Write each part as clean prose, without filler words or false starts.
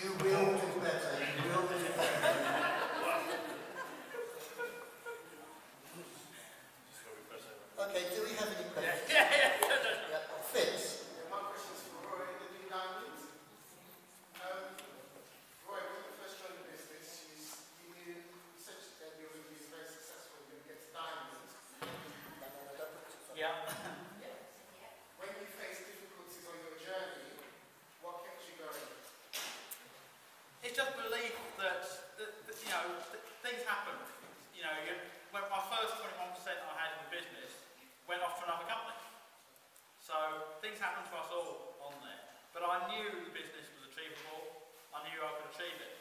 You will do better. You will do better. Okay, do we have any questions? Yeah. Fitz. My question is for Roy, the new diamonds. Roy, when you first joined the business, you knew essentially that you were going to be very successful when you get to diamonds. Yeah. When you faced difficulties on your journey, what kept you going? It's just belief that you know, things happen. You know, when my first 21% I had in the business went off to another company. So things happen to us all on there. But I knew the business was achievable. I knew I could achieve it.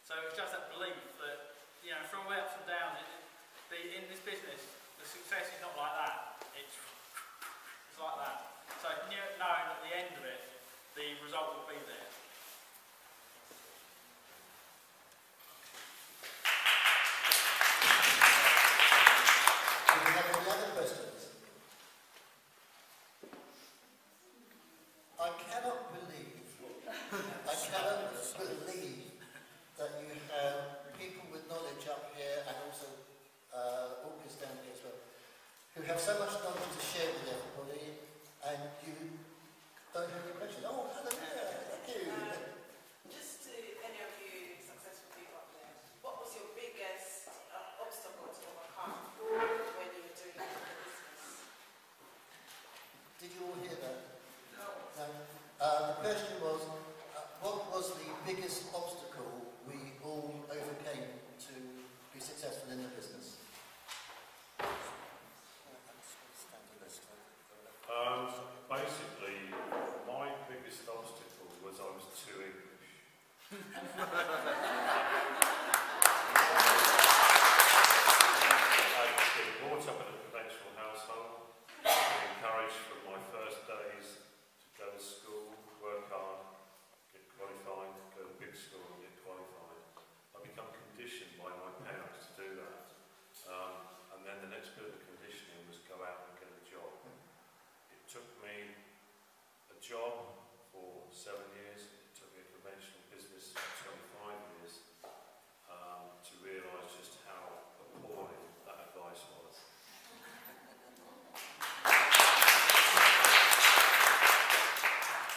So it's just that belief that, you know, through all the ups and downs, in this business, the success is not like that. It's like that. So knowing at the end of it, the result will be there. Do we have any other questions? I cannot believe that you have people with knowledge up here and also Orcas down here as well, who have so much knowledge to share with everybody, and you don't have any questions. Oh, hello there, thank you. Just to any of you successful people up there, what was your biggest obstacle to overcome when you were doing your business? Did you all hear that? No. No. The question was, what was the biggest obstacle we all overcame to be successful in the business? Basically, my biggest obstacle was I was too English. I'd been brought up in a conventional household, encouraged from my first days to go to school, work hard, get qualified, go to big school and get qualified. I become conditioned by my parents to do that. And then the next bit of the conditioning was go out and get a job. It took me a job for 7 years, it took me a conventional business for 25 years to realise just how appalling that advice was.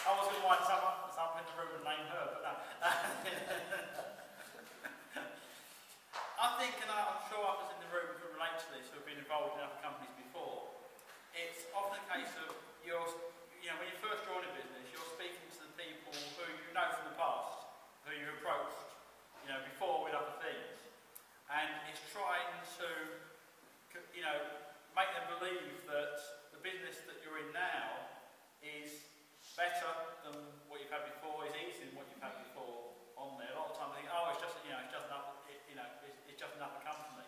I was going to wind someone in the room and name her, but no. I think, and I'm sure others in the room who relate to this, who have been involved in other companies before, it's often a case of when you first join a business, you're speaking to the people who you know from the past, who you've approached, before with other things, and it's trying to, make them believe that the business that you're in now is better than what you've had before, is easier than what you've had before on there. A lot of the time they think, oh, it's just another company,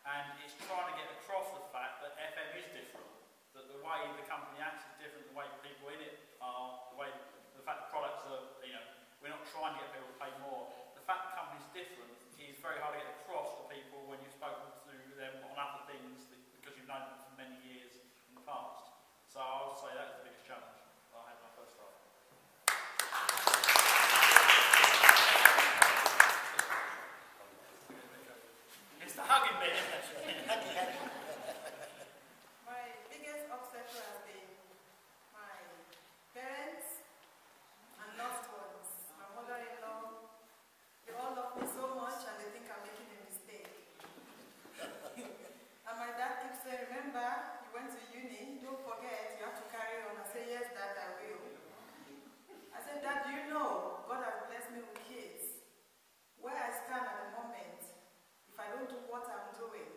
and it's trying to get across the fact that FM is different, that the way the company acts is different, the way people in it are, the fact the products are, we're not trying to get people to pay more. The fact the company's different is very hard to get across to people when you've spoken to them on other things because you've known them for many years in the past. So I would say that's the biggest challenge that I had when I first started. It's the hugging bit, isn't it? My biggest obstacle has been my parents and loved ones. My mother-in-law, they all love me so much and they think I'm making a mistake. And my dad keeps saying, remember, you went to uni, don't forget, you have to carry on. I say, yes, Dad, I will. I said, Dad, you know, God has blessed me with kids. Where I stand at the moment, if I don't do what I'm doing,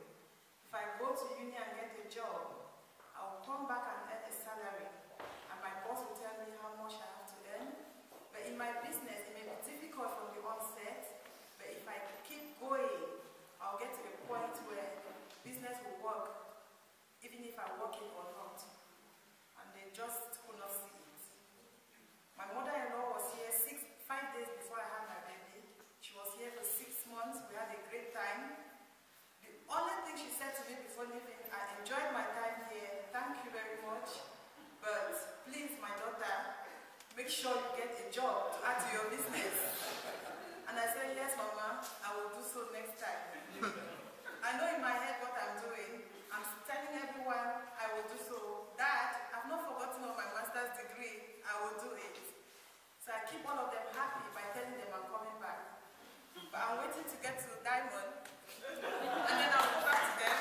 if I go to uni and get a job, I'll come back and earn a salary. And my boss will tell me how much I have to earn. But in my business, it may be difficult from the onset, but if I keep going, I'll get to a point where business will work, even if I work it or not. And they just could not see it. My mother-in-law was here 5 days before I had my baby. She was here for 6 months. We had a great time. The only thing she said to me before leaving, I enjoyed my time here. Thank you very much. But please, my daughter, make sure you get a job to add to your business. happy by telling them I'm coming back. But I'm waiting to get to Diamond, and then I'll go back to them.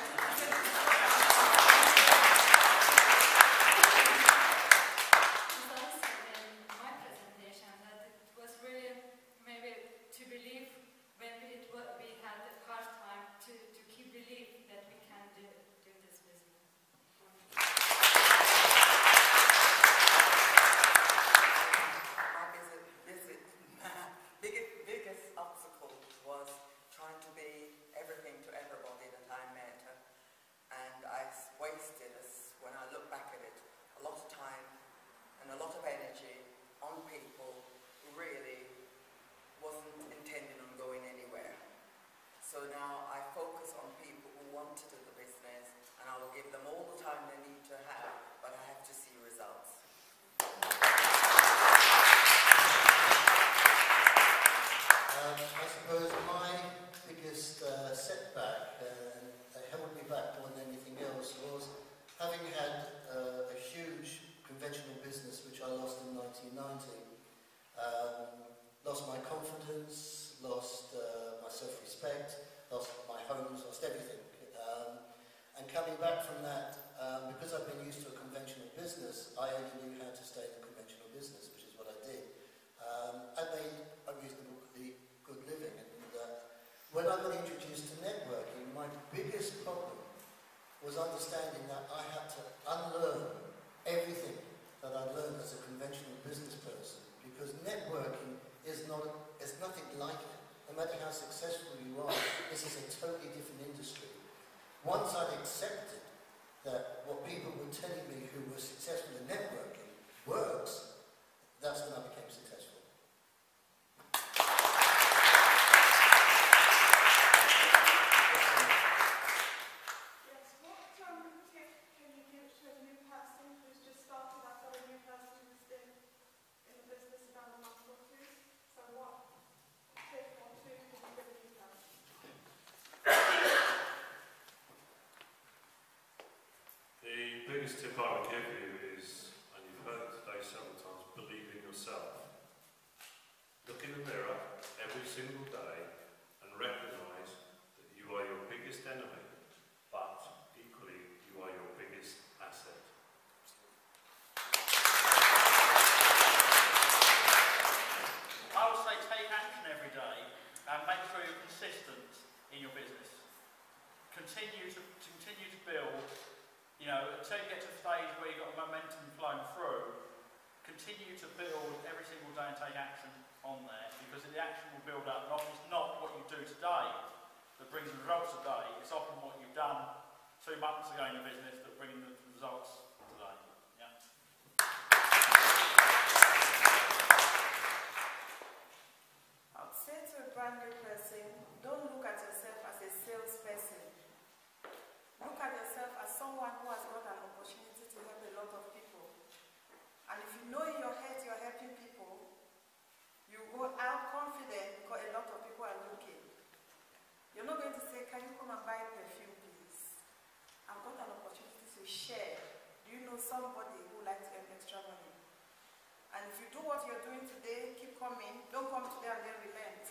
So now I focus on people who want to do the business, and I will give them all the time they need to have, but I have to see results. I suppose my biggest setback, and that held me back more than anything else, was having had a huge conventional business which I lost in 1990. Lost my confidence, lost my self-respect, lost my homes, lost everything. And coming back from that, because I've been used to a conventional business, I only knew how to stay in a conventional business, which is what I did. I made a reasonably good living. And when I got introduced to networking, my biggest problem was understanding that I had to unlearn everything that I'd learned as a conventional business person, because networking is nothing like it. No matter how successful you are, this is a totally different industry. Once I'd accepted that what people were telling me who were successful in networking works, that's when I became successful. Yes, what tip can you give to a new person who's just started out, or a new person who's been in the business about a month or two? So what tip or two can you give a new person? The biggest tip I would give you is, and you've heard it today several times, believe in yourself. Look in the mirror every single day and recognise that you are your biggest enemy, but equally you are your biggest asset. I would say take action every day and make sure you're consistent in your business. Continue to build, until you get to a stage where you've got momentum flowing through. Continue to build every single day and take action on there, because the action will build up. And often it's not what you do today that brings the results today, it's often what you've done 2 months ago in your business that bring the results today. Yeah. I would say to a brand new person, don't look at yourself as a salesperson. Look at yourself as someone who has got an opportunity to help a lot of people. And if you know in your head you're helping people, you go out confident because a lot of people are looking. You're not going to say, can you come and buy perfume, please? I've got an opportunity to share. Do you know somebody who likes to earn extra money? And if you do what you're doing today, keep coming. Don't come today and then relent.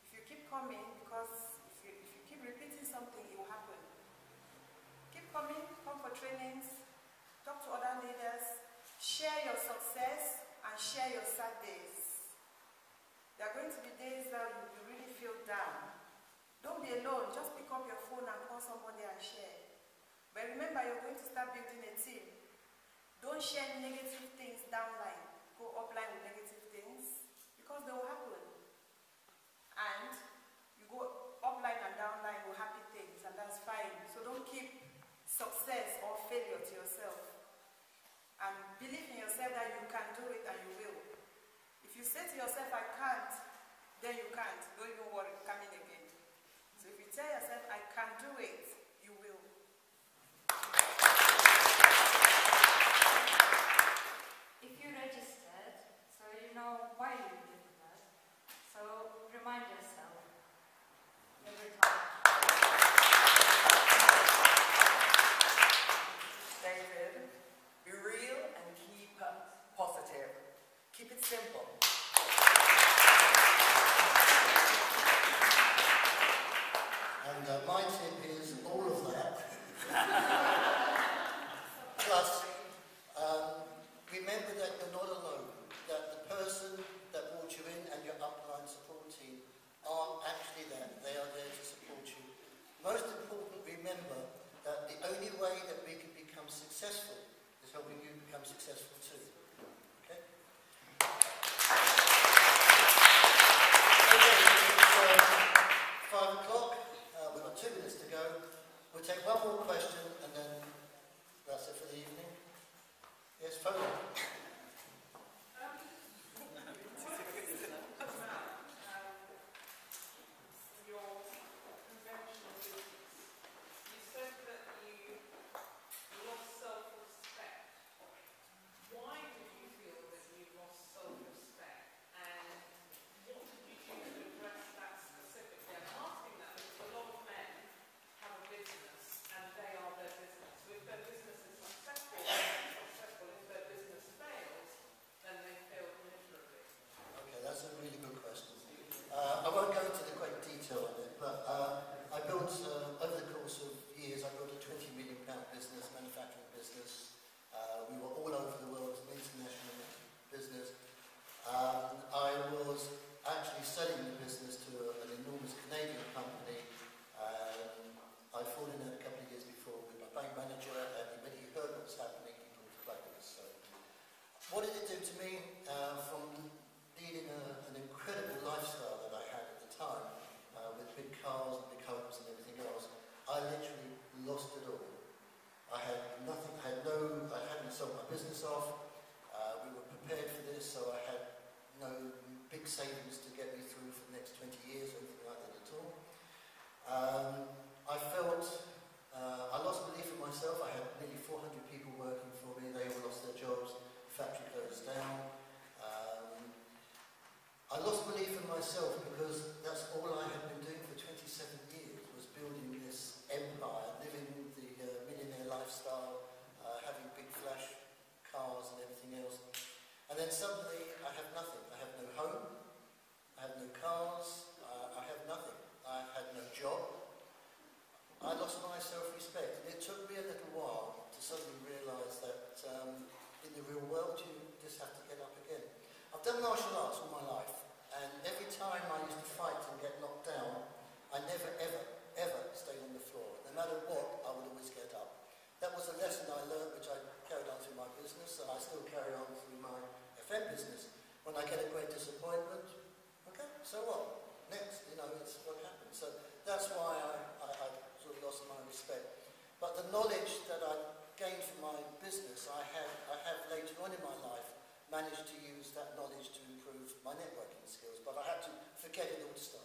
If you keep coming, because if you keep repeating something, it will happen. Keep coming, come for trainings, talk to other leaders, share your success and share your sad days. There are going to be days that you really feel down. Don't be alone, just pick up your phone and call somebody and share. But remember, you're going to start building a team. Don't share negative things downline. Go upline with negative things, because they will happen. And you go upline and downline with happy things, and that's fine. So don't keep success or failure to yourself. And believe in yourself that you can do it and you will. If you say to yourself, I can't, then you can't. Don't even worry, coming again. So if you tell yourself, I can do it, you will. If you registered, so you know why you did that, so remind yourself every time. David, be real and keep positive. Keep it simple. Most important, remember that the only way that we can become successful is helping you become successful too. Okay? Okay, it's 5 o'clock. We've got 2 minutes to go. We'll take one more question and then that's it for the evening. Yes, phone. That's a really good question. I won't go into the great detail on it, but I built, over the course of years, I built a £20 million business, manufacturing business. We were all over the world, an international business. I was actually selling the business to an enormous Canadian company. I'd fallen in a couple of years before with my bank manager, and when he heard what was happening, he pulled the plug on us. So, what did it do to me? From leading an incredible lifestyle that I had at the time, with big cars, big homes and everything else, I literally lost it all. I had nothing, I hadn't sold my business off, we were prepared for this, so I had no big savings to get me through for the next 20 years or anything like that at all. I felt, I lost belief in myself. I had nearly 400 people working for me, they all lost their jobs, the factory closed down. I lost belief in myself because that's all I had been doing for 27 years, was building this empire, living the millionaire lifestyle, having big flash cars and everything else. And then suddenly I have nothing. I have no home, I have no cars, I have nothing. I had no job. I lost my self-respect. And it took me a little while to suddenly realise that in the real world you just have to get up again. I've done martial arts all my life. And every time I used to fight and get knocked down, I never, ever, ever stayed on the floor. No matter what, I would always get up. That was a lesson I learned, which I carried on through my business, and I still carry on through my FM business. When I get a great disappointment, okay, so what? Next, it's what happens. So that's why I sort of lost my respect. But the knowledge that I gained from my business, I have later on in my life managed to use that knowledge to improve my networking skills, but I had to forget it all to start.